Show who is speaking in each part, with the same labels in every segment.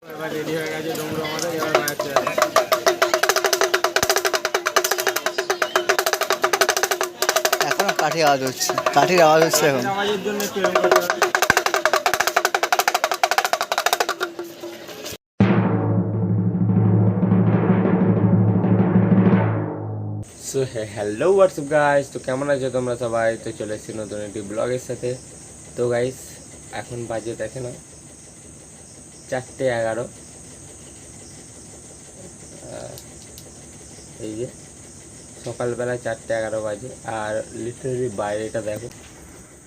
Speaker 1: এবার রেডি হয়ে গেছে ডমরু আমাদের, এবার বাজাচ্ছে।
Speaker 2: এখন কাঠির আওয়াজ হচ্ছে, কাঠির আওয়াজ হচ্ছে এখন।
Speaker 1: আওয়াজের জন্য একটু এরকম করতে হবে। সো হ্যালো হোয়াটসঅ্যাপ গাইস, তো কেমন আছো তোমরা সবাই? তো চলে এসেছি নতুন একটি ব্লগের সাথে। তো গাইস এখন বাজে দেখে না 4:11। এই যে সকালবেলা 4:11 বাজে, আর লিটারালি বাইরেটা দেখো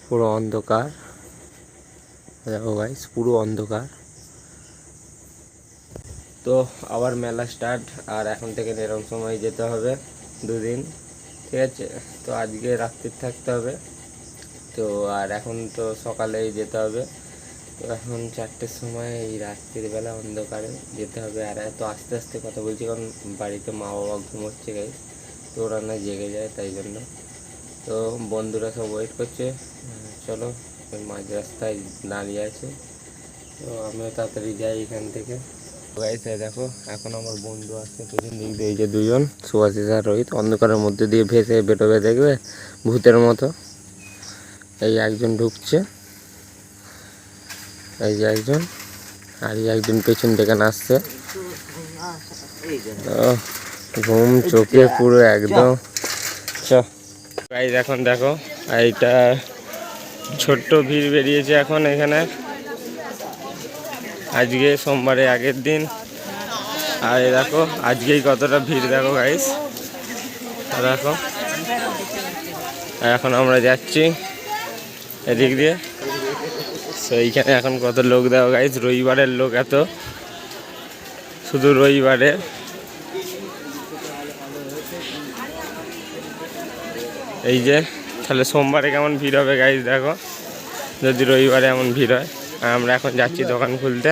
Speaker 1: পুরো অন্ধকার। দেখো গাইস পুরো অন্ধকার। তো আবার মেলা স্টার্ট, আর এখন থেকে এরকম সময় যেতে হবে 2 দিন, ঠিক আছে? তো আজকে রাত্রির থাকতে হবে, তো আর এখন তো সকালেই যেতে হবে। তো এখন 4টের সময় এই রাত্রির বেলা অন্ধকারে যেতে হবে, আর এত আস্তে আস্তে কথা বলছি কারণ বাড়িতে মা বাবা ঘুমোচ্ছে গাইস, তো ওরা না জেগে যায় তাই জন্য। তো বন্ধুরা সব ওয়েট করছে, চলো মাঝ রাস্তায় দাঁড়িয়ে আছে, তো আমিও তাড়াতাড়ি যাই এখান থেকে। গাইস দেখো এখন আমার বন্ধু আসছে পেছন দিক দিয়ে, এই যে দুজন সুভাষিস আর রোহিত অন্ধকারের মধ্যে দিয়ে ভেসে বেরোবে, দেখবে ভূতের মতো। এই একজন ঢুকছে, এই যে একজন, আর এই একজন পেছন থেকে আসছে। ঘুম চোখে পুরো একদম। গাইস এখন দেখো এইটা ছোট্ট ভিড় বেরিয়েছে এখন এখানে, আজকে সোমবারে আগের দিন। আর দেখো আজকেই কতটা ভিড় দেখো গাইস, দেখো এখন আমরা যাচ্ছি এদিক দিয়ে। তো এইখানে এখন কত লোক দেখো গাইস, রবিবারের লোক এত, শুধু রবিবারে। এই যে তাহলে সোমবারে কেমন ভিড় হবে গাইস দেখো, যদি রবিবারে এমন ভিড় হয়। আমরা এখন যাচ্ছি দোকান খুলতে।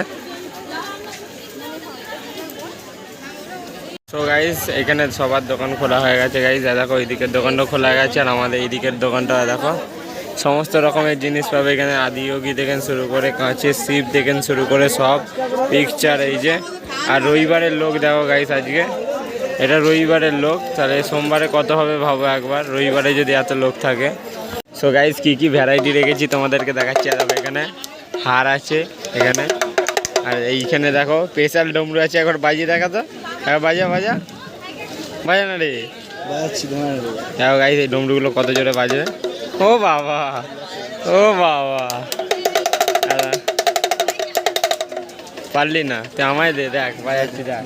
Speaker 1: তো গাইস এখানে সবার দোকান খোলা হয়ে গেছে গাইস, দেখো এইদিকের দোকানটা খোলা গেছে, আর আমাদের এইদিকের দোকানটা দেখো সমস্ত রকমের জিনিস পাবে এখানে, আদিয়োগী থেকে শুরু করে কাঁচের শিপ থেকে শুরু করে সব পিকচার। এই যে আর রবিবারের লোক দেখো গাইস, আজকে এটা রবিবারের লোক, তাহলে সোমবারে কত হবে ভাবো একবার, রবিবারে যদি এত লোক থাকে। সো গাইস কি কি ভ্যারাইটি রেখেছি তোমাদেরকে দেখাচ্ছি। আর দেখো এখানে হার আছে এখানে, আর এইখানে দেখো স্পেশাল ডমরু আছে। একবার বাজিয়ে দেখা তো, একবার বাজা বাজা বাজা না রে, দেখো গাইস এই ডমরুগুলো কত জোরে বাজে। ও বাবা, ও বাবা, পারলি না তুই, আমায় দে, দেখ বাজাচ্ছি, দেখ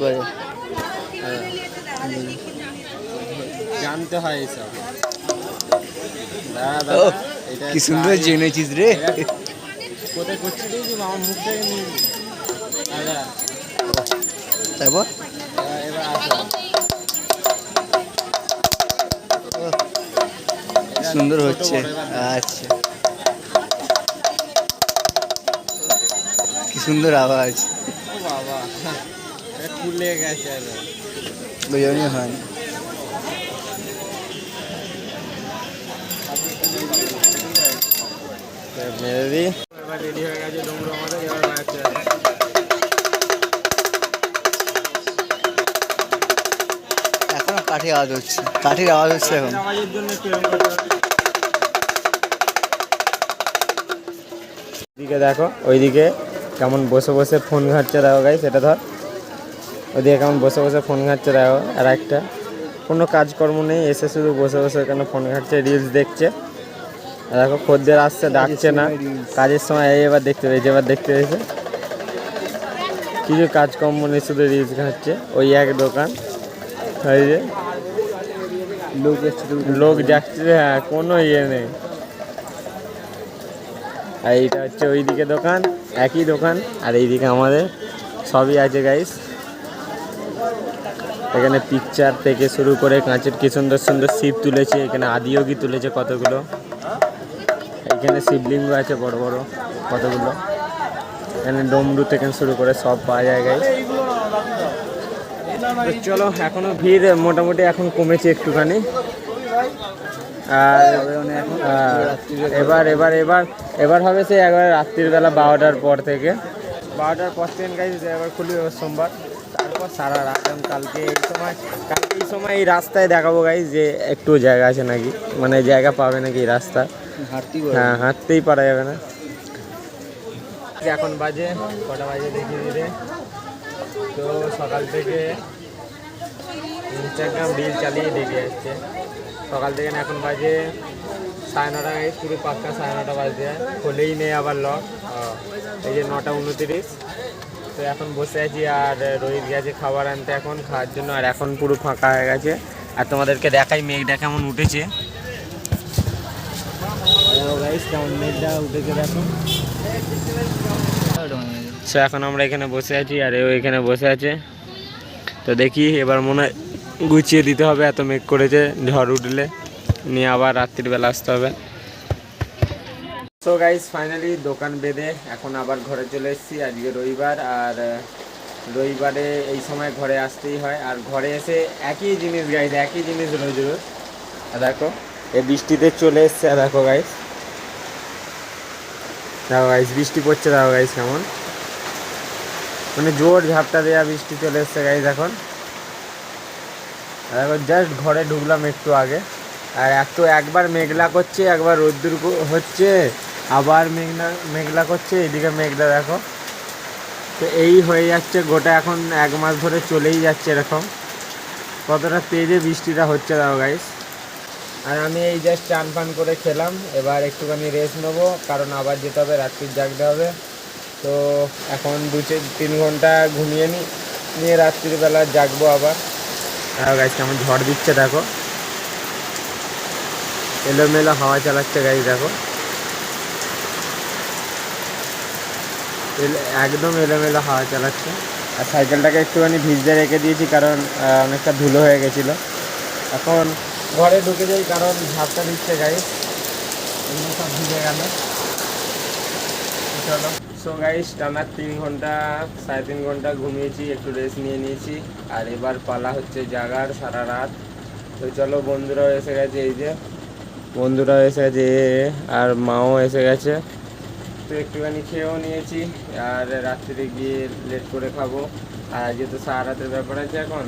Speaker 1: জানতে হয় এইসব।
Speaker 2: কি সুন্দর জেনেছিস রে।
Speaker 1: কোথায় করছি দেখি আমার মুখ থেকে নিয়ে,
Speaker 2: তারপর
Speaker 1: এবার আসো।
Speaker 2: সুন্দর হচ্ছে। আচ্ছা কি সুন্দর আওয়াজ।
Speaker 1: ও বাবা খুলে গেছে,
Speaker 2: ওই জন্যই হয় না।
Speaker 1: এবার রেডি হয়ে গেছে ডমরু আমাদের, এবার বাজাচ্ছে।
Speaker 2: এখন কাঠির আওয়াজ হচ্ছে, কাঠির আওয়াজ হচ্ছে এখন।
Speaker 1: আওয়াজের জন্য একটু এরকম করতে হবে। ওইদিকে দেখো, ওইদিকে কেমন বসে বসে ফোন ঘাঁটছে দেখো গাইস, সেটা ধর ওইদিকে কেমন বসে বসে ফোন ঘাঁটছে দেখো। আর একটা কোনো কাজকর্ম নেই, এসে শুধু বসে বসে এখানে ফোন ঘাঁটছে, রিলস দেখছে। আর দেখো খদ্দের আসছে, ডাকছে না, কাজের সময় এবার দেখতে পেয়েছে, এবার দেখতে পেয়েছে কিছু কাজকর্ম নেই, শুধু রিলস ঘাঁটছে। ওই এক দোকান, ওই যে লোক যাচ্ছে, হ্যাঁ কোনো ইয়ে নেই। আর এইটা হচ্ছে ওইদিকে দোকান, একই দোকান, আর এইদিকে আমাদের সবই আছে গাইস। এখানে পিকচার থেকে শুরু করে কাঁচের কি সুন্দর সুন্দর শিব তুলেছে, এখানে আদিয়োগী তুলেছে কতগুলো, এখানে শিবলিঙ্গ আছে বড় বড় কতগুলো, এখানে ডমরু থেকে শুরু করে সব পাওয়া যায় গাইস। তো চলো এখনো ভিড় মোটামুটি এখন কমেছে একটুখানি। আর এবার এবার এবার এবার হবে সে একবার রাত্রির বেলা 12টার পর থেকে, 12টার পর থেকে গাইজ এবার খুলবে সোমবার, তারপর সারা রাত। এবং কালকে এই সময় এই রাস্তায় দেখাবো গাইজ যে একটু জায়গা আছে নাকি, মানে জায়গা পাবে নাকি এই রাস্তা। হ্যাঁ, হাঁটতেই পারা যাবে না। এখন বাজে কটা বাজে দেখিয়ে দিলে, তো সকাল থেকে ইনস্টাগ্রাম রিল চালিয়ে দেখে যাচ্ছে সকাল থেকে। এখন বাজে 9:30 গাইজ, পুরো পাক্কা 9:30 বাজে, খোলেই নেই আবার লক। এই যে 9:29। তো এখন বসে আছি, আর রোহিত গেছে খাবার আনতে এখন খাওয়ার জন্য, আর এখন পুরো ফাঁকা হয়ে গেছে। আর তোমাদেরকে দেখাই মেঘটা কেমন উঠেছে, কেমন মেঘটা উঠেছে দেখো। সো এখন আমরা এখানে বসে আছি, আর এও এখানে বসে আছে। তো দেখি এবার মনে হয় গুছিয়ে দিতে হবে, এত মেঘ করেছে, ঝড় উঠলে নিয়ে আবার রাত্রিবেলা আসতে হবে। সো গাইস ফাইনালি দোকান বেঁধে এখন আবার ঘরে চলে এসেছি। আজকে রবিবার, আর রবিবারে এই সময় ঘরে আসতেই হয়। আর ঘরে এসে একই জিনিস গাইস, একই জিনিস রোজ রোজ। দেখো এই বৃষ্টিতে চলে এসছে, দেখো গাইস, দেখো গাইস বৃষ্টি পড়ছে, দেখো গাইস কেমন, মানে জোর ঝাপটা দেওয়া বৃষ্টি চলে এসছে গাইস এখন। দেখো জাস্ট ঘরে ঢুকলাম একটু আগে, আর একবার মেঘলা করছে, একবার রোদ্দুর হচ্ছে, আবার মেঘলা করছে, এদিকে মেঘলা দেখো। তো এই হয়ে যাচ্ছে গোটা, এখন 1 মাস ধরে চলেই যাচ্ছে এরকম। কতটা তেজে বৃষ্টিটা হচ্ছে দেখো গাইস। আর আমি এই জাস্ট চান পান করে খেলাম, এবার একটুখানি রেস্ট নেবো, কারণ আবার যেতে হবে, রাত্রির জাগতে হবে। তো এখন 2-3 ঘন্টা ঘুমিয়ে নিয়ে রাত্রিবেলা জাগবো আবার। দেখো গাইস কেমন ঝড় দিচ্ছে, দেখো এলোমেলো হাওয়া চালাচ্ছে গাইস, দেখো একদম এলোমেলো হাওয়া চালাচ্ছে। আর সাইকেলটাকে একটুখানি ভিজতে রেখে দিয়েছি, কারণ অনেকটা ধুলো হয়ে গেছিলো। এখন ঘরে ঢুকে যাই, কারণ ঝাপটা দিচ্ছে গাইস, এগুলো সব ভিজে গেল। চলো। সো গাইস টানা 3 ঘন্টা 3.5 ঘন্টা ঘুমিয়েছি, একটু রেস্ট নিয়ে নিয়েছি, আর এবার পালা হচ্ছে জাগার সারা রাত। তো চলো, বন্ধুরাও এসে গেছে, এই যে বন্ধুরাও এসে গেছে, আর মাও এসে গেছে। তো একটুখানি খেয়েও নিয়েছি, আর রাত্রিরে গিয়ে লেট করে খাবো, আর যেহেতু সারা রাতের ব্যাপার আছে এখন।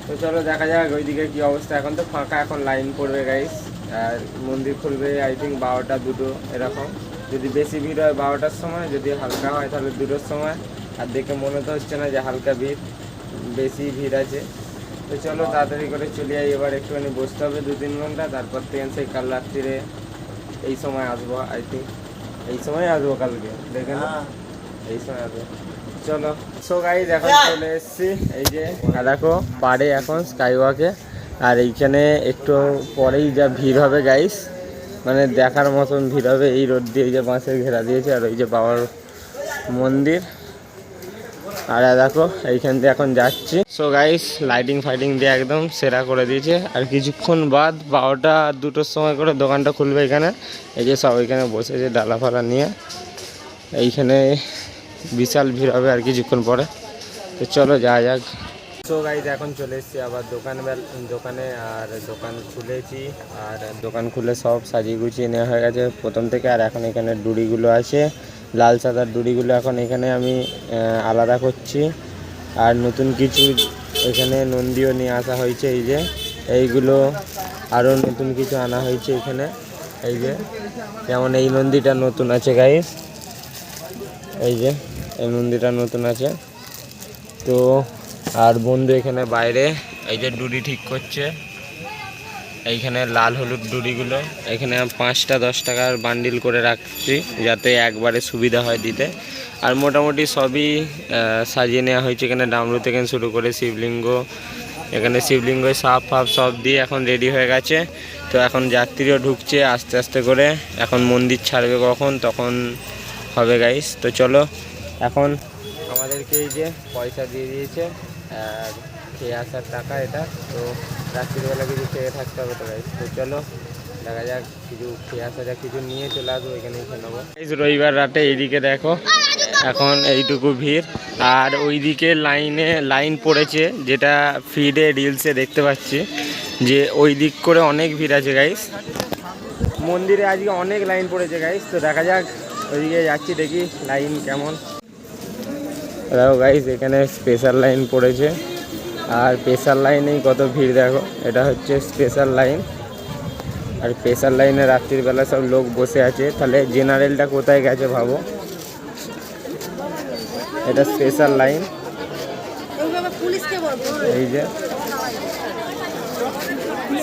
Speaker 1: তো চলো দেখা যাক ওইদিকে কী অবস্থা। এখন তো ফাঁকা, এখন লাইন পড়বে গাইস, আর মন্দির খুলবে আই থিঙ্ক 12টা 2টো এরকম। যদি বেশি ভিড় হয় 12টার সময়, যদি হালকা হয় তাহলে 2টোর সময়। আর দেখে মনে তো হচ্ছে না যে হালকা ভিড়, বেশি ভিড় আছে। তো চলো তাড়াতাড়ি করে চলে যাই, এবার একটুখানি বসতে হবে 2-3 ঘন্টা, তারপর থেকে সেই কাল রাত্রিরে এই সময় আসবো, আই থিঙ্ক এই সময় আসবো কালকে, দেখে না এই সময় আসবো। চলো। সো গাইস এখন চলে এসেছি, এই যে দেখো পাড়ে এখন স্কাই ওয়াকে, আর এইখানে একটু পরেই যা ভিড় হবে গাইস, মানে দেখার মতন ভিড় হবে। এই রোড দিয়ে যে বাঁশের ঘেরা দিয়েছে, আর ওই যে বাবার মন্দির, আর দেখো এইখান দিয়ে এখন যাচ্ছি। সো গাইস লাইটিং ফাইটিং দিয়ে একদম সেরা করে দিয়েছে, আর কিছুক্ষণ বাদ 12টা 2টোর সময় করে দোকানটা খুলবে এখানে। এই যে সব এখানে বসেছে ডালা ফালা নিয়ে, এইখানে বিশাল ভিড় হবে আর কিছুক্ষণ পরে। তো চলো যাওয়া যাক। সো গাইস এখন চলে এসেছি আবার দোকানে, আর দোকান খুলেছি, আর দোকান খুলে সব সাজিয়ে গুছিয়ে নেওয়া হয়ে গেছে প্রথম থেকে। আর এখন এখানে ডুড়িগুলো আছে, লাল সাদার ডুড়িগুলো এখন এখানে আমি আলাদা করছি। আর নতুন কিছু এখানে নন্দীও নিয়ে আসা হয়েছে, এই যে এইগুলো আরও নতুন কিছু আনা হয়েছে এখানে। এই যে যেমন এই নন্দীটা নতুন আছে গাইস, এই যে এই মন্দিরটা নতুন আছে। তো আর বন্ধু এখানে বাইরে এই যে ডুড়ি ঠিক করছে, এইখানে লাল হলুদ ডুড়িগুলো এখানে 5টা 10 টাকার বান্ডিল করে রাখছি, যাতে একবারে সুবিধা হয় দিতে। আর মোটামুটি সবই সাজিয়ে নেওয়া হয়েছে, এখানে ডামরু থেকে শুরু করে শিবলিঙ্গ, এখানে শিবলিঙ্গ সাপ ফাপ সব দিয়ে এখন রেডি হয়ে গেছে। তো এখন যাত্রীও ঢুকছে আস্তে আস্তে করে, এখন মন্দির ছাড়বে কখন তখন হবে গাইস। তো চলো, এখন আমাদেরকে এই যে পয়সা দিয়ে দিয়েছে, আর খেয়ে আসার টাকা এটা। তো রাত্রিবেলা কিছু খেয়ে থাকতে হবে তো গাইস। তো চলো দেখা যাক, কিছু খেয়ে আসা যাক, কিছু নিয়ে চলে আসবো, এখানেই খেয়ে নেবো। রবিবার রাতে এইদিকে দেখো এখন এইটুকু ভিড়, আর ওইদিকে লাইন পড়েছে, যেটা ফিডে রিলসে দেখতে পাচ্ছি যে ওই দিক করে অনেক ভিড় আছে গাইস। মন্দিরে আজকে অনেক লাইন পড়েছে গাইস। তো দেখা যাক, ওইদিকে যাচ্ছি, দেখি লাইন কেমন। দেখো গাইস এখানে স্পেশাল লাইন পড়েছে, আর স্পেশাল লাইনেই কত ভিড় দেখো। এটা হচ্ছে স্পেশাল লাইন, আর স্পেশাল লাইনে রাত্রির বেলা সব লোক বসে আছে। তাহলে জেনারেলটা কোথায় গেছে ভাবো। এটা স্পেশাল লাইন, এই যে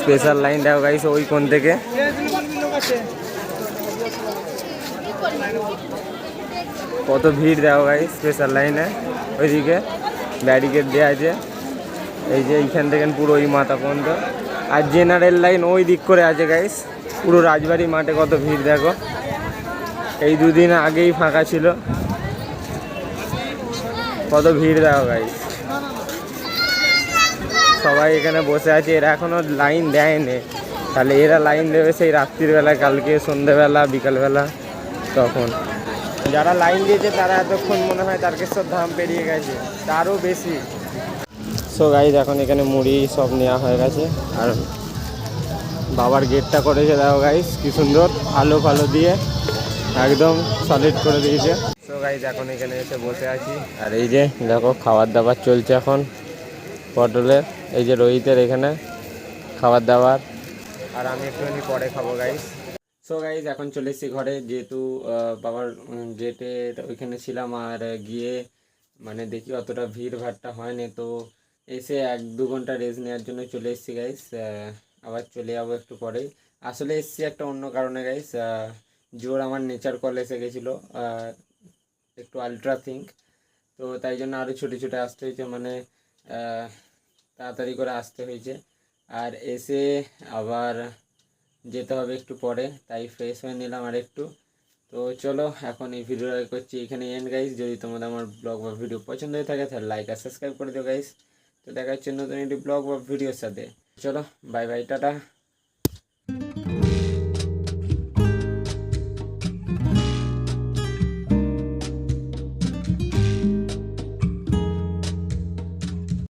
Speaker 1: স্পেশাল লাইন দেখো গাইস ওই কোন থেকে। কত ভিড় দেখো গাইস স্পেশাল লাইনে। ওইদিকে ব্যারিকেড দেওয়া আছে, এই যে এইখান থেকে পুরো ওই মাথা পর্যন্ত। আর জেনারেল লাইন ওই দিক করে আছে গাইস, পুরো রাজবাড়ি মাঠে কত ভিড় দেখো। এই দুদিন আগেই ফাঁকা ছিল, কত ভিড় দেখো গাইস। সবাই এখানে বসে আছে, এরা এখনো লাইন দেয়নি। তাহলে এরা লাইন দেবে সেই রাত্রির বেলা, কালকে সন্ধ্যেবেলা বিকালবেলা তখন। যারা লাইন দিয়েছে তারা এতক্ষণ মনে হয় তারকেশ্বর ধাম পেরিয়ে গেছে, তারও বেশি। সো গাইস এখন এখানে মুড়ি সব নেওয়া হয়ে গেছে, আর বাবার গেটটা করেছে দেখো গাইস কি সুন্দর, আলো ফালো দিয়ে একদম সলিড করে দিয়েছে। সো গাইস এখন এখানে এসে বসে আছি, আর এই যে দেখো খাবার দাবার চলছে এখন পটলের। এই যে রোহিতের এখানে খাবার দাবার, আর আমি একটুখানি পরে খাবো গাইস। সো গাইস এখন চলে এসেছি ঘরে, যেহেতু বাবার জেটে ওইখানে ছিলাম, আর গিয়ে মানে দেখি অতটা ভিড় ভাড়টা হয়নি। তো এসে 1-2 ঘন্টা রেস্ট নেওয়ার জন্য চলে এসেছি গাইস। আবার চলে যাবো একটু পরেই। আসলে এসেছি একটা অন্য কারণে গাইস, জোর আমার নেচার কল এসে গেছিলো, একটু আলট্রা থিঙ্ক। তো তাই জন্য আরও ছুটে ছুটে আসতে হয়েছে, মানে তাড়াতাড়ি করে আসতে হয়েছে। আর এসে আবার যেতে হবে একটু পরে, তাই ফ্রেশ হয়ে নিলাম আর একটু। তো চলো এখন এই ভিডিওটা করছি এখানে এন্ড গাইস। যদি তোমাদের আমার ব্লগ বা ভিডিও পছন্দ হয়ে থাকে তাহলে লাইক আর সাবস্ক্রাইব করে দিও গাইস। তো দেখা হচ্ছে নতুন একটি ব্লগ বা ভিডিওর সাথে। চলো বাই বাই, টাটা।